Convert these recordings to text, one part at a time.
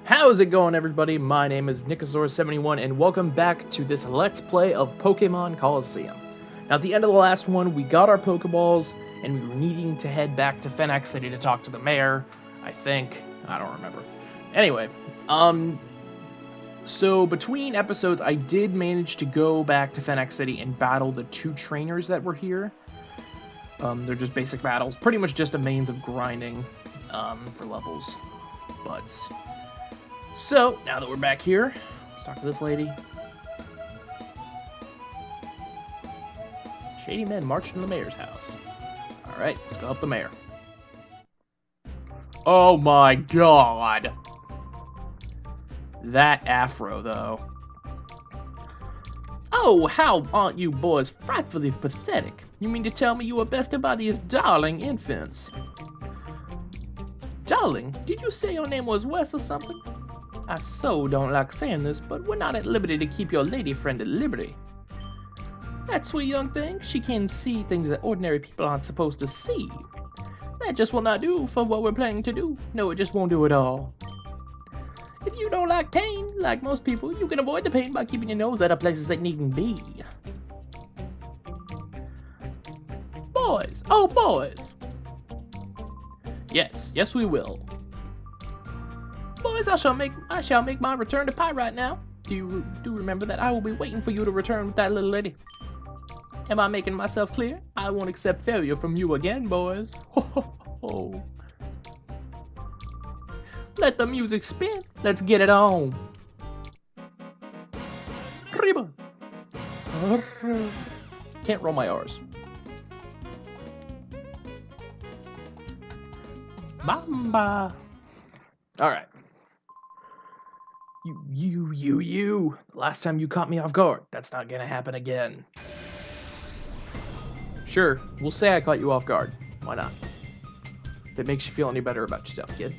How's it going, everybody? My name is Nicosaurus71 and welcome back to this Let's Play of Pokemon Colosseum. Now, at the end of the last one, we got our Pokeballs and we were needing to head back to Fennec City to talk to the mayor, I think. I don't remember. Anyway, so between episodes, I did manage to go back to Fennec City and battle the two trainers that were here. They're just basic battles, pretty much just a means of grinding for levels, but... So, now that we're back here, let's talk to this lady. Shady men marched in the mayor's house. Alright, let's go help the mayor. Oh my god! That afro, though. Oh, how aren't you boys frightfully pathetic? You mean to tell me you were bested by these darling infants? Darling? Did you say your name was Wes or something? I so don't like saying this, but we're not at liberty to keep your lady friend at liberty. That sweet young thing, she can see things that ordinary people aren't supposed to see. That just will not do for what we're planning to do. No, it just won't do at all. If you don't like pain, like most people, you can avoid the pain by keeping your nose out of places that needn't be. Boys! Oh, boys! Yes, we will. Boys, I shall make my return to Pyrite now. Do you remember that I will be waiting for you to return with that little lady? Am I making myself clear? I won't accept failure from you again, boys. Ho ho ho. Let the music spin. Let's get it on. Riba. Can't roll my R's. Bamba. All right. You. Last time you caught me off guard. That's not gonna happen again. Sure, we'll say I caught you off guard. Why not? If it makes you feel any better about yourself, kid.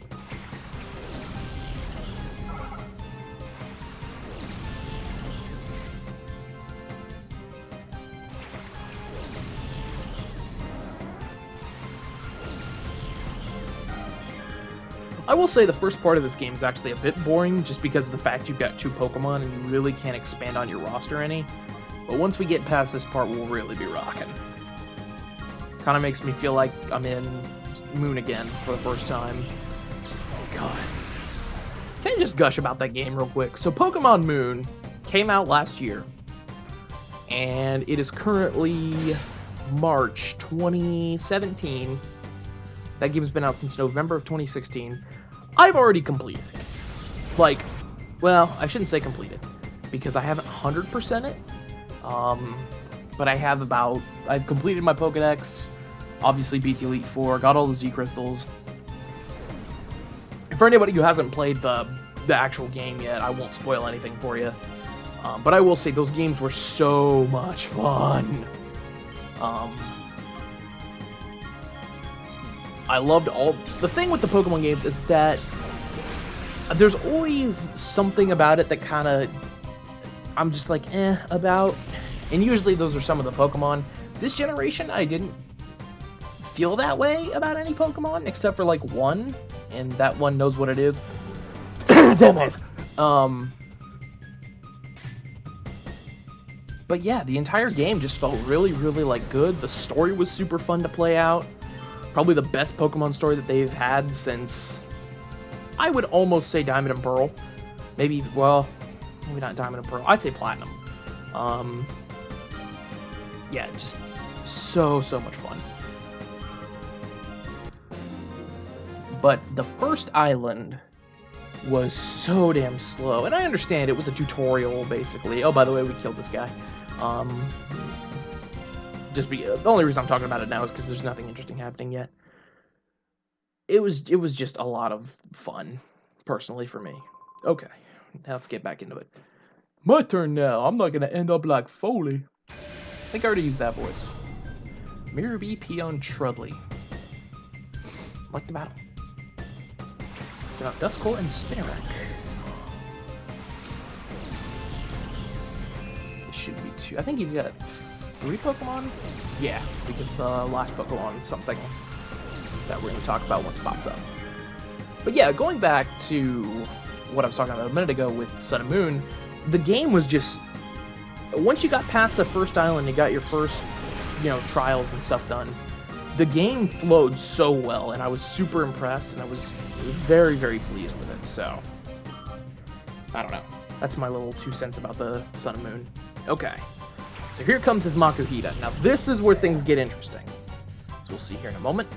I will say the first part of this game is actually a bit boring just because of the fact you've got two Pokemon and you really can't expand on your roster any. But once we get past this part, we'll really be rocking. Kind of makes me feel like I'm in Moon again for the first time. Oh god. Can I just gush about that game real quick? So Pokemon Moon came out last year. And it is currently March 2017. That game's been out since November of 2016. I've already completed it. Like, well, I shouldn't say completed, because I haven't 100% it. But I've completed my Pokedex, obviously beat the Elite Four, got all the Z Crystals. And for anybody who hasn't played the actual game yet, I won't spoil anything for you. But I will say those games were so much fun. I loved the thing with the Pokemon games is that there's always something about it that kind of I'm just like about, and usually those are some of the Pokemon. This generation I didn't feel that way about any Pokemon except for like one, and that one knows what it is. Damn it. But yeah, the entire game just felt really like good. The story was super fun to play out. Probably the best Pokemon story that they've had since, I would almost say Diamond and Pearl. Maybe, well, maybe not Diamond and Pearl. I'd say Platinum. Yeah, just so much fun. But the first island was so damn slow. And I understand it was a tutorial, basically. Oh, by the way, we killed this guy. The only reason I'm talking about it now is because there's nothing interesting happening yet. It was just a lot of fun, personally, for me. Okay, now let's get back into it. My turn now. I'm not gonna end up like Foley. I think I already used that voice. Mirror B, Peon, Trudley. Like the battle. Set up Duskull and Spinarak. It should be two. I think he's got 3 Pokemon? Yeah, because the last Pokemon is something that we're going to talk about once it pops up. But yeah, going back to what I was talking about a minute ago with Sun and Moon, the game was just, once you got past the first island, you got your first, trials and stuff done, the game flowed so well, and I was super impressed, and I was very, very pleased with it, so, I don't know. That's my little 2 cents about the Sun and Moon. Okay, so here comes his Makuhita. Now, this is where things get interesting. So we'll see here in a moment.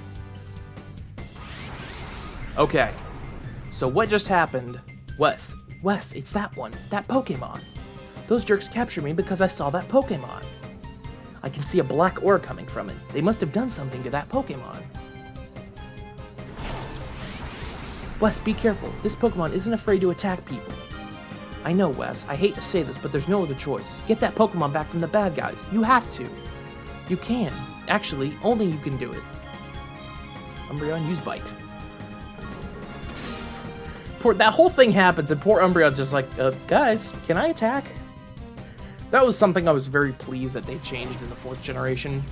Okay, so what just happened? Wes, it's that one, that Pokemon. Those jerks captured me because I saw that Pokemon. I can see a black aura coming from it. They must have done something to that Pokemon. Wes, be careful. This Pokemon isn't afraid to attack people. I know, Wes. I hate to say this, but there's no other choice. Get that Pokemon back from the bad guys. You have to. You can. Actually, only you can do it. Umbreon, use Bite. That whole thing happens, and poor Umbreon's just like, guys, can I attack? That was something I was very pleased that they changed in the 4th generation.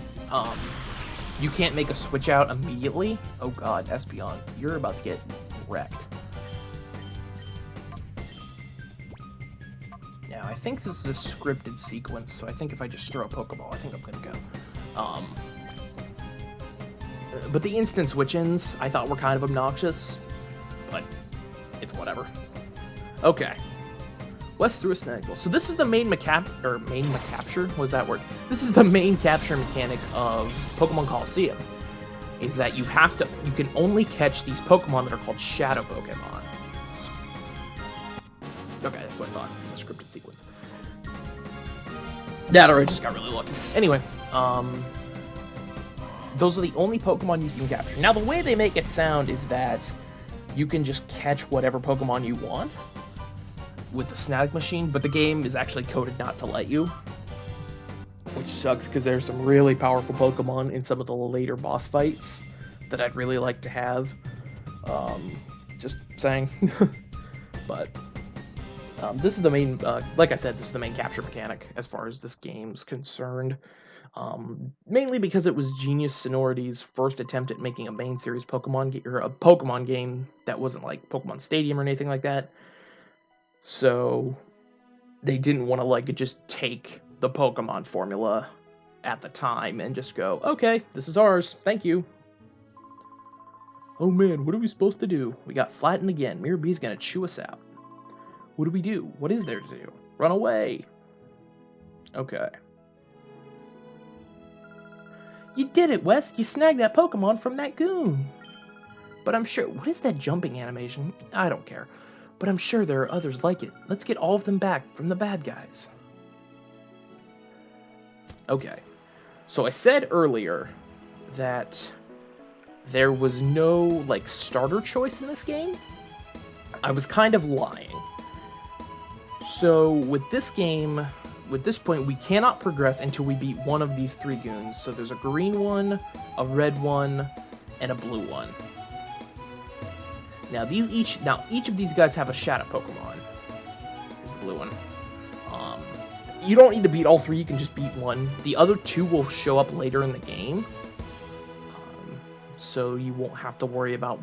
You can't make a switch out immediately. Oh god, Espeon, you're about to get wrecked. Now, I think this is a scripted sequence, so I think if I just throw a Pokeball, I think I'm gonna go. But the instant switch-ins I thought were kind of obnoxious, but it's whatever. Okay. Wes threw a Snaggle. So this is the main capture? What was that word? This is the main capture mechanic of Pokemon Colosseum. Is that you can only catch these Pokemon that are called Shadow Pokemon. Okay, that's what I thought. It was a scripted sequence. That or I just got really lucky. Anyway, those are the only Pokemon you can capture. Now, the way they make it sound is that you can just catch whatever Pokemon you want with the Snag machine, but the game is actually coded not to let you, which sucks because there's some really powerful Pokemon in some of the later boss fights that I'd really like to have. Just saying. But this is the main, like I said, this is the main capture mechanic as far as this game's concerned. Mainly because it was Genius Sonority's first attempt at making a main series Pokemon game that wasn't like Pokemon Stadium or anything like that. So they didn't want to just take the Pokemon formula at the time and just go, okay, this is ours, thank you. Oh man, what are we supposed to do? We got flattened again. Mirror B's gonna chew us out. What do we do? What is there to do? Run away. Okay. You did it, Wes! You snagged that Pokemon from that goon! But I'm sure... What is that jumping animation? I don't care. But I'm sure there are others like it. Let's get all of them back from the bad guys. Okay. So I said earlier that there was no, starter choice in this game. I was kind of lying. So with this game... At this point, we cannot progress until we beat one of these 3 goons. So there's a green one, a red one, and a blue one. Now each of these guys have a Shadow Pokemon. Here's the blue one. You don't need to beat all 3. You can just beat one. The other 2 will show up later in the game, so you won't have to worry about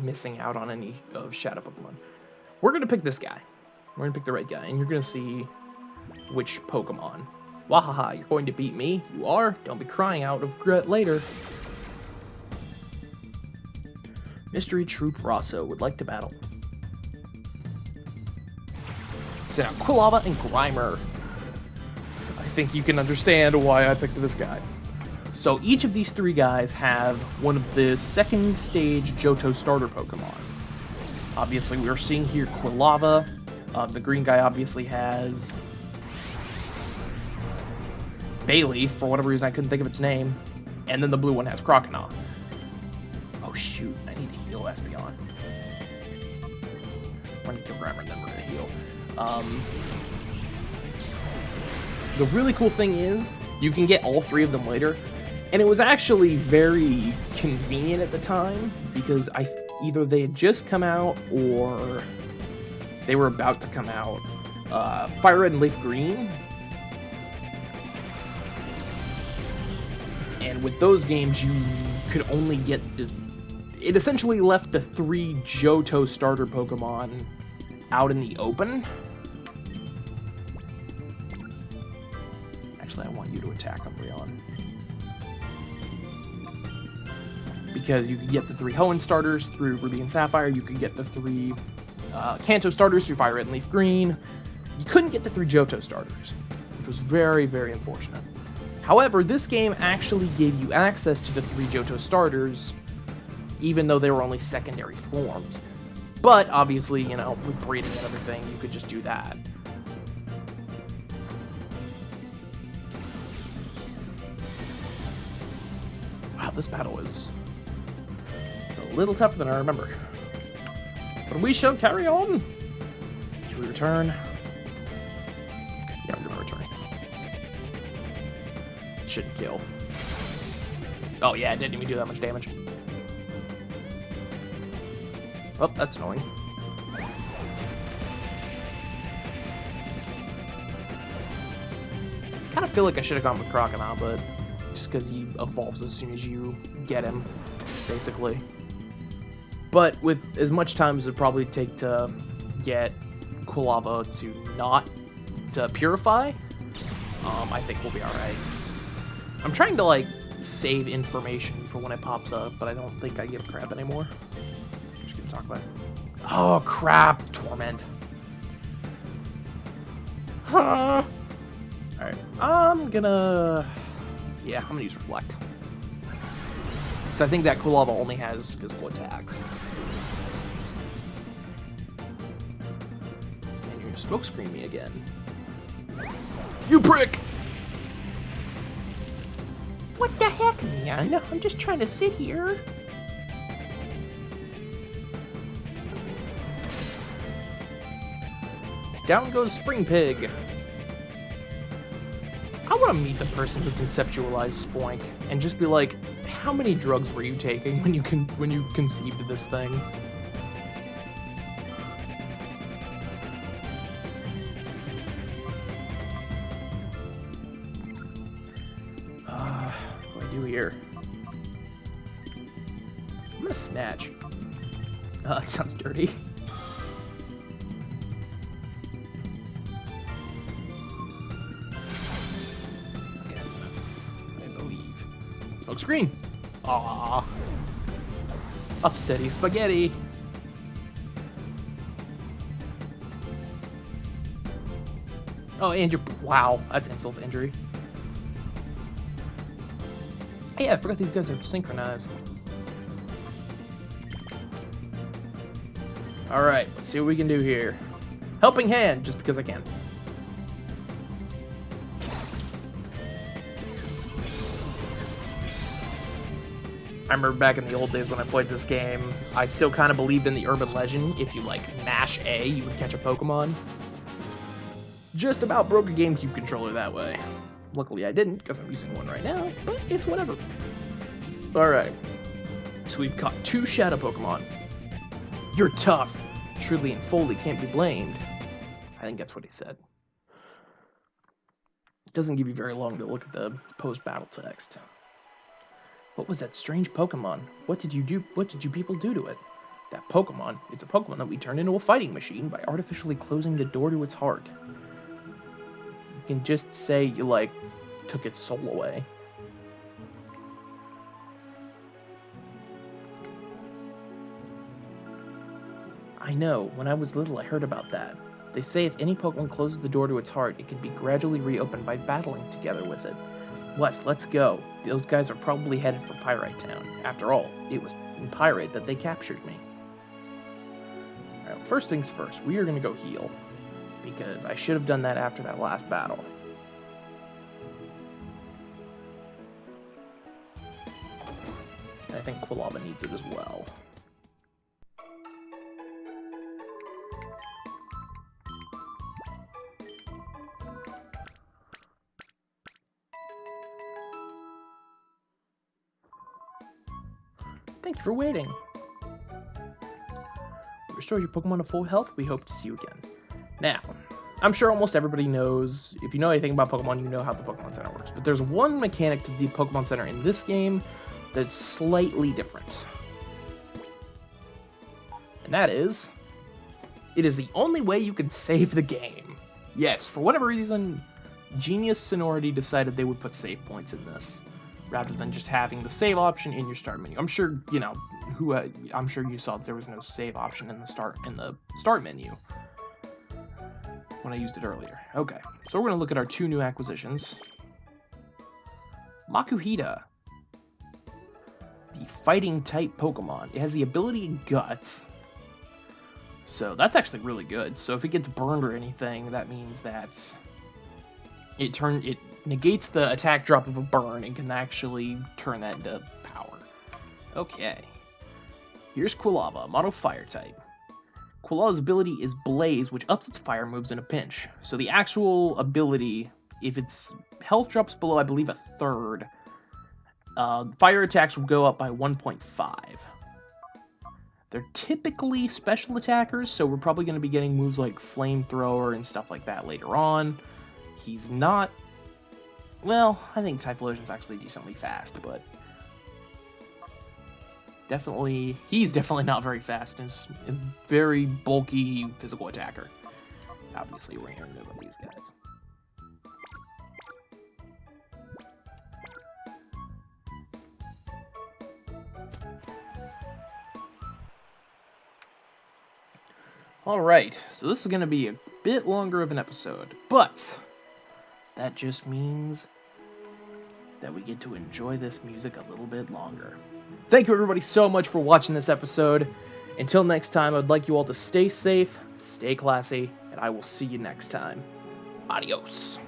missing out on any of Shadow Pokemon. We're gonna pick this guy. We're gonna pick the red guy, and you're gonna see which Pokemon. Wahaha, you're going to beat me? You are? Don't be crying out of regret later. Mystery Troop Rosso would like to battle. So now, Quilava and Grimer. I think you can understand why I picked this guy. So each of these 3 guys have one of the second stage Johto starter Pokemon. Obviously, we're seeing here Quilava. The green guy obviously has Bayleaf, for whatever reason I couldn't think of its name. And then the blue one has Croconaw. Oh shoot, I need to heal Espeon. We're gonna kill Grimer and then we're gonna heal. The really cool thing is, you can get all 3 of them later. And it was actually very convenient at the time, because either they had just come out, or they were about to come out. Fire Red and Leaf Green. And with those games, you could only get... It essentially left the 3 Johto starter Pokemon out in the open. Actually, I want you to attack him, Leon. Because you can get the 3 Hoenn starters through Ruby and Sapphire. You can get the 3 Kanto starters through Fire Red and Leaf Green. You couldn't get the 3 Johto starters, which was very, very unfortunate. However, this game actually gave you access to the 3 Johto starters, even though they were only secondary forms. But, obviously, you know, with breeding and everything, you could just do that. Wow, this battle is a little tougher than I remember. But we shall carry on. Should we return? Yeah, we're gonna return. Shouldn't kill. Oh yeah, it didn't even do that much damage. Oh, that's annoying. Kind of feel like I should have gone with Crocodile, but just because he evolves as soon as you get him, basically. But with as much time as it probably take to get Quilava to purify, I think we'll be alright. I'm trying to, like, save information for when it pops up, but I don't think I give a crap anymore. Just gonna talk about it. Oh, crap! Torment. Huh. Alright, I'm gonna use Reflect. So I think that Quilava only has physical attacks. And you're gonna smokescreen me again. You prick! What the heck, man? I'm just trying to sit here. Down goes Spring Pig. I want to meet the person who conceptualized Spoink and just be like, how many drugs were you taking when you conceived this thing? What do I do here? I'm gonna snatch. That sounds dirty. Okay, that's enough. I believe. Smoke screen. Aww. Up steady spaghetti. Oh, and you're... Wow, that's insult to injury. Hey, I forgot these guys are synchronized. Alright, let's see what we can do here. Helping hand, just because I can. I remember back in the old days when I played this game, I still kind of believed in the urban legend. If you, like, mash A, you would catch a Pokemon. Just about broke a GameCube controller that way. Luckily I didn't, because I'm using one right now, but it's whatever. Alright. So we've caught 2 Shadow Pokemon. You're tough. Shridley and Foley can't be blamed. I think that's what he said. It doesn't give you very long to look at the post-battle text. What was that strange Pokemon? What did you do? What did you people do to it? That Pokemon, it's a Pokemon that we turned into a fighting machine by artificially closing the door to its heart. You can just say you, like, took its soul away. I know, when I was little I heard about that. They say if any Pokemon closes the door to its heart, it can be gradually reopened by battling together with it. Wes, let's go. Those guys are probably headed for Pyrite Town. After all, it was in Pyrite that they captured me. Alright, first things first, we are going to go heal. Because I should have done that after that last battle. I think Quilava needs it as well. Thanks for waiting. Restore your Pokemon to full health. We hope to see you again. Now, I'm sure almost everybody knows, if you know anything about Pokemon, you know how the Pokemon Center works. But there's one mechanic to the Pokemon Center in this game that's slightly different. And that is It is the only way you can save the game. Yes, for whatever reason, Genius Sonority decided they would put save points in this, rather than just having the save option in your start menu. I'm sure, you know, I'm sure you saw that there was no save option in the start menu when I used it earlier. Okay, so we're gonna look at our 2 new acquisitions. Makuhita, the fighting type Pokemon. It has the ability Guts. So that's actually really good. So if it gets burned or anything, that means that it negates the attack drop of a burn and can actually turn that into power. Okay. Here's Quilava, Mono Fire type. Quilava's ability is Blaze, which ups its fire moves in a pinch. So the actual ability, if its health drops below, I believe, a third, fire attacks will go up by 1.5. They're typically special attackers, so we're probably going to be getting moves like Flamethrower and stuff like that later on. He's not... Well, I think Typhlosion's actually decently fast, but... He's definitely not very fast. He's a very bulky physical attacker. Obviously, we're hearing about these guys. Alright, so this is going to be a bit longer of an episode, but that just means that we get to enjoy this music a little bit longer. Thank you everybody so much for watching this episode. Until next time, I'd like you all to stay safe, stay classy, and I will see you next time. Adios.